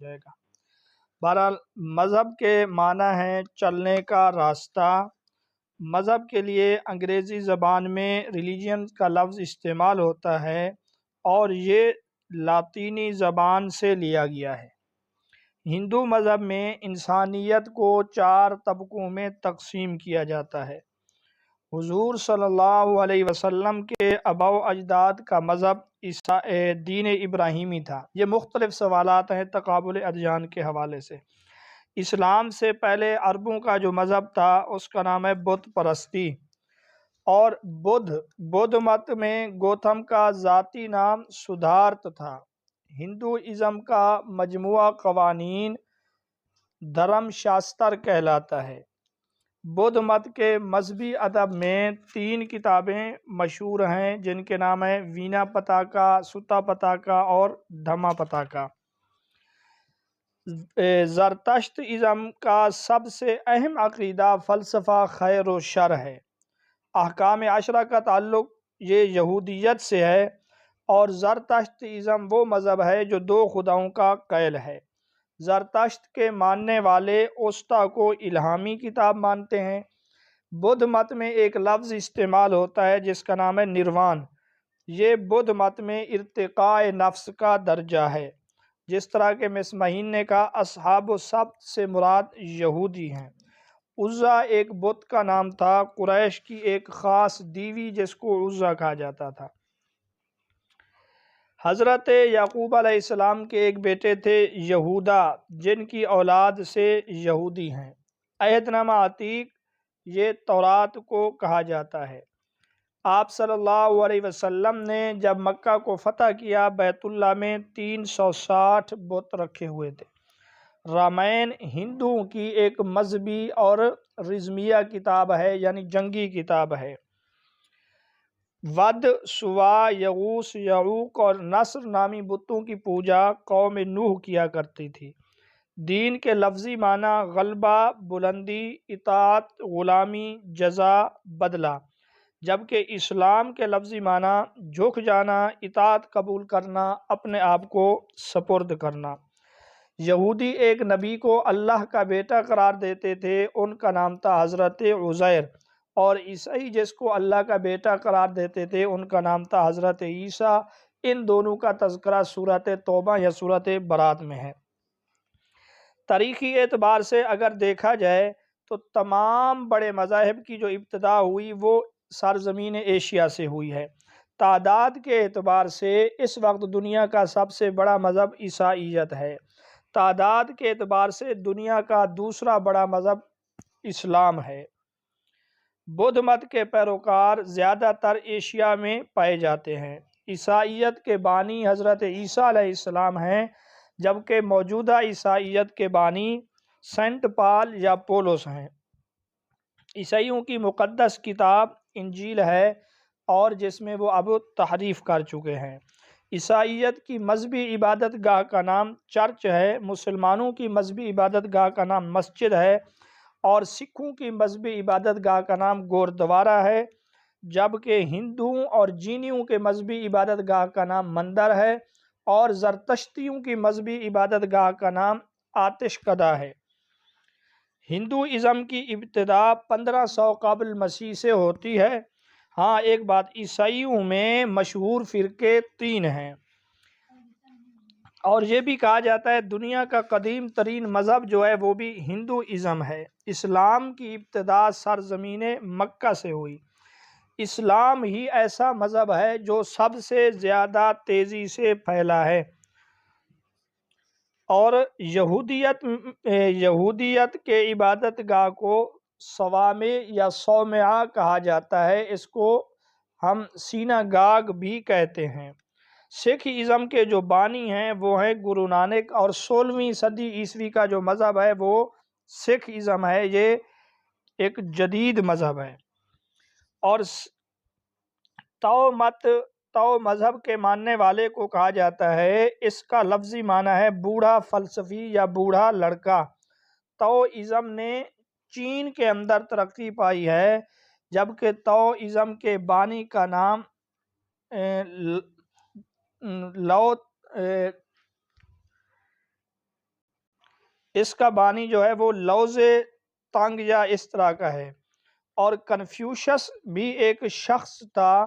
جائے گا۔ بہرحال مذہب کے معنی ہیں چلنے کا راستہ۔ مذہب کے لیے انگریزی زبان میں ریلیجن کا لفظ استعمال ہوتا ہے اور یہ لاطینی زبان سے لیا گیا ہے۔ ہندو مذہب میں انسانیت کو 4 طبقوں میں تقسیم کیا جاتا ہے۔ حضور صلی اللہ علیہ وسلم کے آباء و اجداد کا مذہب دین ابراہیمی تھا۔ یہ مختلف سوالات ہیں تقابل ادیان کے حوالے سے۔ اسلام سے پہلے عربوں کا جو مذہب تھا اس کا نام ہے بت پرستی، اور بدھ مت میں گوتم کا ذاتی نام سدھارت تھا۔ ہندوازم کا مجموعہ قوانین دھرم شاستر کہلاتا ہے۔ بدھ مت کے مذہبی ادب میں 3 کتابیں مشہور ہیں جن کے نام ہیں وینا پتاکا، ستا پتاکا اور دھما پتاکا۔ زرتشت ازم کا سب سے اہم عقیدہ فلسفہ خیر و شر ہے۔ احکام عشرہ کا تعلق یہ یہودیت سے ہے، اور زرتشت ازم وہ مذہب ہے جو 2 خداؤں کا قائل ہے۔ زرتشت کے ماننے والے اوستا کو الہامی کتاب مانتے ہیں۔ بدھ مت میں ایک لفظ استعمال ہوتا ہے جس کا نام ہے نروان۔ یہ بدھ مت میں ارتقاء نفس کا درجہ ہے، جس طرح کہ مسمعین نے کہا اصحاب السبت سے مراد یہودی ہیں۔ عزا ایک بت کا نام تھا، قریش کی ایک خاص دیوی جس کو عزا کہا جاتا تھا۔ حضرت یعقوب علیہ السلام کے ایک بیٹے تھے یہودا، جن کی اولاد سے یہودی ہیں۔ عہد نامہ عتیق یہ تورات کو کہا جاتا ہے۔ آپ صلی اللہ علیہ وسلم نے جب مکہ کو فتح کیا بیت اللہ میں 360 بت رکھے ہوئے تھے۔ رامائن ہندوؤں کی ایک مذہبی اور رزمیہ کتاب ہے، یعنی جنگی کتاب ہے۔ ود، سوا، یغوث، یعوق اور نصر نامی بتوں کی پوجا قوم نوح کیا کرتی تھی۔ دین کے لفظی معنی غلبہ، بلندی، اطاعت، غلامی، جزا، بدلہ، جبکہ اسلام کے لفظی معنی جھک جانا، اطاعت قبول کرنا، اپنے آپ کو سپرد کرنا۔ یہودی ایک نبی کو اللہ کا بیٹا قرار دیتے تھے، ان کا نام تھا حضرت عزیر، اور عیسائی جس کو اللہ کا بیٹا قرار دیتے تھے ان کا نام تھا حضرت عیسیٰ۔ ان دونوں کا تذکرہ سورۃ توبہ یا سورۃ برات میں ہے۔ تاریخی اعتبار سے اگر دیکھا جائے تو تمام بڑے مذاہب کی جو ابتدا ہوئی وہ سرزمین ایشیا سے ہوئی ہے۔ تعداد کے اعتبار سے اس وقت دنیا کا سب سے بڑا مذہب عیسائیت ہے۔ تعداد کے اعتبار سے دنیا کا دوسرا بڑا مذہب اسلام ہے۔ بدھ مت کے پیروکار زیادہ تر ایشیا میں پائے جاتے ہیں۔ عیسائیت کے بانی حضرت عیسیٰ علیہ السلام ہیں، جبکہ موجودہ عیسائیت کے بانی سینٹ پال یا پولس ہیں۔ عیسائیوں کی مقدس کتاب انجیل ہے، اور جس میں وہ اب تحریف کر چکے ہیں۔ عیسائیت کی مذہبی عبادت گاہ کا نام چرچ ہے، مسلمانوں کی مذہبی عبادت گاہ کا نام مسجد ہے، اور سکھوں کی مذہبی عبادت گاہ کا نام گوردوارہ ہے، جبکہ ہندوؤں اور جینیوں کے مذہبی عبادت گاہ کا نام مندر ہے، اور زرتشتیوں کی مذہبی عبادت گاہ کا نام آتش کدہ ہے۔ ہندوازم کی ابتدا 1500 قبل مسیح سے ہوتی ہے۔ ہاں ایک بات، عیسائیوں میں مشہور فرقے 3 ہیں، اور یہ بھی کہا جاتا ہے دنیا کا قدیم ترین مذہب جو ہے وہ بھی ہندوازم ہے۔ اسلام کی ابتدا سرزمین مکہ سے ہوئی۔ اسلام ہی ایسا مذہب ہے جو سب سے زیادہ تیزی سے پھیلا ہے، اور یہودیت کے عبادت گاہ کو صوامع یا صومعہ کہا جاتا ہے، اس کو ہم سیناگاگ بھی کہتے ہیں۔ سکھ ازم کے جو بانی ہیں وہ ہیں گرو نانک، اور 16ویں صدی عیسوی کا جو مذہب ہے وہ سکھ ازم ہے۔ یہ ایک جدید مذہب ہے۔ اور تو مذہب کے ماننے والے کو کہا جاتا ہے، اس کا لفظی معنی ہے بوڑھا فلسفی یا بوڑھا لڑکا۔ تو نے چین کے اندر ترقی پائی ہے، جبکہ تو کے بانی کا نام اس کا بانی جو ہے وہ لوز تانگ یا اس طرح کا ہے۔ اور کنفیوشس بھی ایک شخص تھا،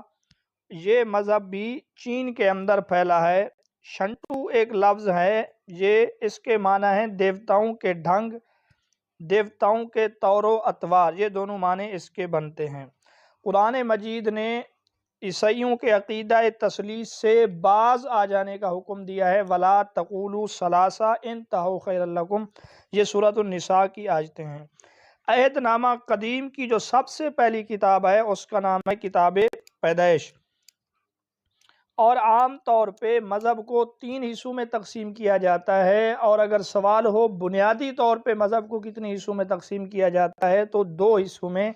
یہ مذہب بھی چین کے اندر پھیلا ہے۔ شنٹو ایک لفظ ہے، یہ اس کے معنی ہیں دیوتاؤں کے ڈھنگ، دیوتاؤں کے طور و اطوار، یہ دونوں معنی اس کے بنتے ہیں۔ قرآن مجید نے عیسائیوں کے عقیدہ تثلیث سے باز آ جانے کا حکم دیا ہے۔ وَلَا تَقُولُوا ثَلَاثَةٌ انتہوا خَيْرًا لَكُمْ، یہ سورۃ النساء کی آیتیں ہیں۔ عہد نامہ قدیم کی جو سب سے پہلی کتاب ہے اس کا نام ہے کتاب پیدائش، اور عام طور پہ مذہب کو 3 حصوں میں تقسیم کیا جاتا ہے، اور اگر سوال ہو بنیادی طور پہ مذہب کو کتنے حصوں میں تقسیم کیا جاتا ہے تو 2 حصوں میں،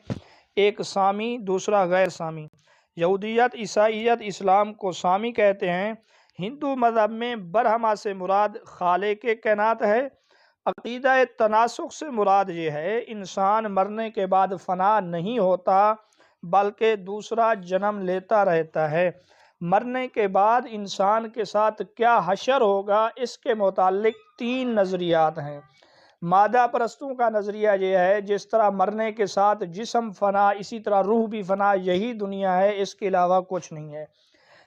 ایک سامی دوسرا غیر سامی۔ یہودیت، عیسائیت، اسلام کو سامی کہتے ہیں۔ ہندو مذہب میں برہما سے مراد خالق کائنات ہے۔ عقیدہ تناسخ سے مراد یہ ہے انسان مرنے کے بعد فنا نہیں ہوتا بلکہ دوسرا جنم لیتا رہتا ہے۔ مرنے کے بعد انسان کے ساتھ کیا حشر ہوگا اس کے متعلق 3 نظریات ہیں۔ مادہ پرستوں کا نظریہ یہ ہے جس طرح مرنے کے ساتھ جسم فنا اسی طرح روح بھی فنا، یہی دنیا ہے، اس کے علاوہ کچھ نہیں ہے۔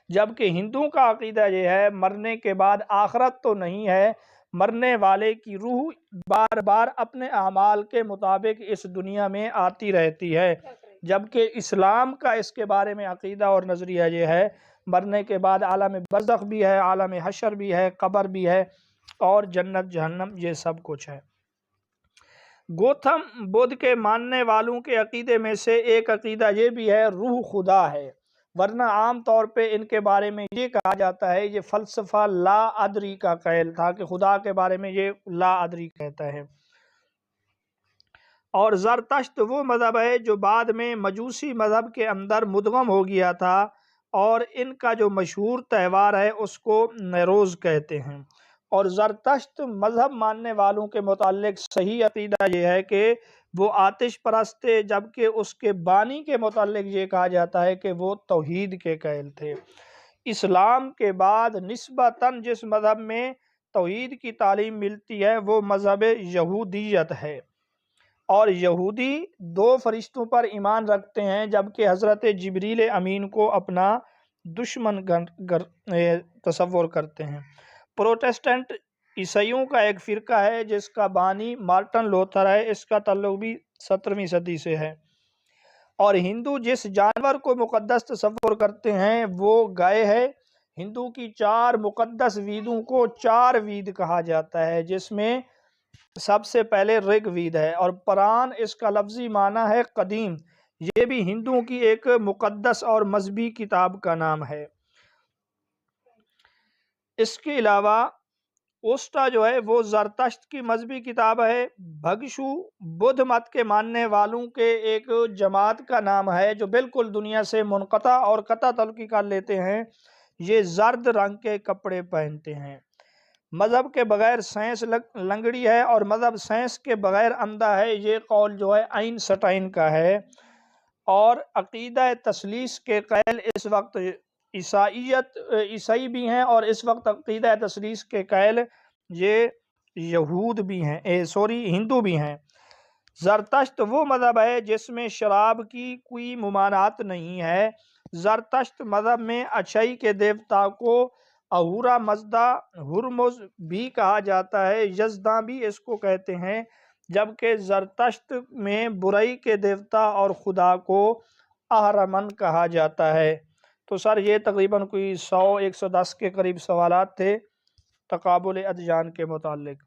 جبکہ ہندوؤں کا عقیدہ یہ ہے مرنے کے بعد آخرت تو نہیں ہے، مرنے والے کی روح بار بار اپنے اعمال کے مطابق اس دنیا میں آتی رہتی ہے۔ جبکہ اسلام کا اس کے بارے میں عقیدہ اور نظریہ یہ ہے مرنے کے بعد عالم برزخ بھی ہے، عالم حشر بھی ہے، قبر بھی ہے، اور جنت جہنم یہ سب کچھ ہے۔ گوتم بدھ کے ماننے والوں کے عقیدے میں سے ایک عقیدہ یہ بھی ہے روح خدا ہے، ورنہ عام طور پہ ان کے بارے میں یہ کہا جاتا ہے، یہ فلسفہ لا ادری کا قائل تھا کہ خدا کے بارے میں یہ لا ادری کہتا ہے۔ اور زرتشت وہ مذہب ہے جو بعد میں مجوسی مذہب کے اندر مدغم ہو گیا تھا، اور ان کا جو مشہور تہوار ہے اس کو نیروز کہتے ہیں۔ اور زرتشت مذہب ماننے والوں کے متعلق صحیح عقیدہ یہ ہے کہ وہ آتش پرست تھے، جبکہ اس کے بانی کے متعلق یہ کہا جاتا ہے کہ وہ توحید کے قائل تھے۔ اسلام کے بعد نسبتاً جس مذہب میں توحید کی تعلیم ملتی ہے وہ مذہب یہودیت ہے، اور یہودی 2 فرشتوں پر ایمان رکھتے ہیں جبکہ حضرت جبریل امین کو اپنا دشمن تصور کرتے ہیں۔ پروٹسٹنٹ عیسائیوں کا ایک فرقہ ہے جس کا بانی مارٹن لوتھر ہے، اس کا تعلق بھی 17ویں صدی سے ہے۔ اور ہندو جس جانور کو مقدس تصور کرتے ہیں وہ گائے ہے۔ ہندو کی 4 مقدس ویدوں کو 4 وید کہا جاتا ہے، جس میں سب سے پہلے رگ وید ہے، اور پران اس کا لفظی معنی ہے قدیم، یہ بھی ہندوؤں کی ایک مقدس اور مذہبی کتاب کا نام ہے۔ اس کے علاوہ اوسٹا جو ہے وہ زرتشت کی مذہبی کتاب ہے۔ بھگشو بدھ مت کے ماننے والوں کے ایک جماعت کا نام ہے جو بالکل دنیا سے منقطع اور قطع تعلقی کر لیتے ہیں، یہ زرد رنگ کے کپڑے پہنتے ہیں۔ مذہب کے بغیر سائنس لنگڑی ہے، اور مذہب سائنس کے بغیر اندھا ہے، یہ قول جو ہے آئنسٹائن کا ہے۔ اور عقیدہ تثلیث کے قائل اس وقت عیسائی بھی ہیں، اور اس وقت عقیدہ تثلیث کے قائل یہ یہود بھی ہیں، ہندو بھی ہیں۔ زرتشت وہ مذہب ہے جس میں شراب کی کوئی ممانعت نہیں ہے۔ زرتشت مذہب میں اچھائی کے دیوتا کو اہورا مزدا ہرمز بھی کہا جاتا ہے، یزداں بھی اس کو کہتے ہیں، جبکہ زرتشت میں برائی کے دیوتا اور خدا کو اہرمن کہا جاتا ہے۔ تو سر یہ تقریباً کوئی 100-110 کے قریب سوالات تھے تقابل ادیان کے متعلق۔